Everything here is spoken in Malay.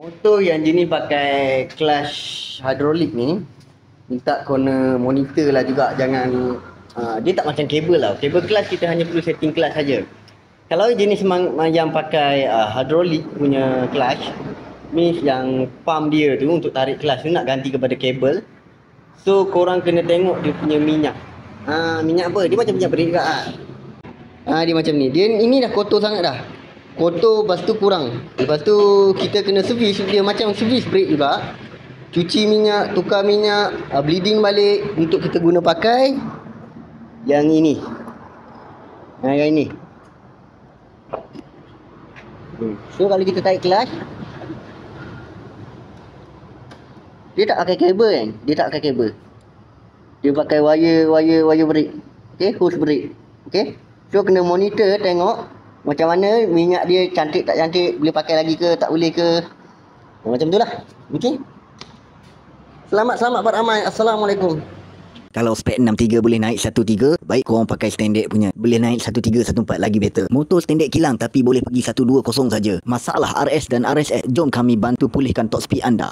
Motor yang jenis pakai clutch hidrolik ni minta kena monitor lah juga, jangan dia tak macam kabel lah. Kabel clutch kita hanya perlu setting clutch saja. Kalau jenis yang pakai hidrolik punya clutch, means yang pump dia tu untuk tarik clutch tu nak ganti kepada kabel. So korang kena tengok dia punya minyak. Minyak apa? Dia macam minyak brake juga dia macam ni. Dia ini dah kotor sangat dah. Kotor, lepas tu kurang. Lepas tu kita kena servis dia, macam servis brake juga. Cuci minyak, tukar minyak, bleeding balik untuk kita guna pakai yang ini. Yang ini. So kalau kita tarik clutch, dia tak pakai kabel kan? Dia tak pakai kabel. Dia pakai wire brake. Okey, hose brake. Okey. So kena monitor, tengok macam mana minyak dia cantik tak cantik, boleh pakai lagi ke tak boleh ke. Macam tu lah. Okey. Selamat buat ramai. Assalamualaikum. Kalau spek 63 boleh naik 13, baik korang pakai standard punya. Boleh naik 13, 14 lagi better. Motor standard kilang tapi boleh pergi 120 saja. Masalah RS dan RSX, jom kami bantu pulihkan top speed anda.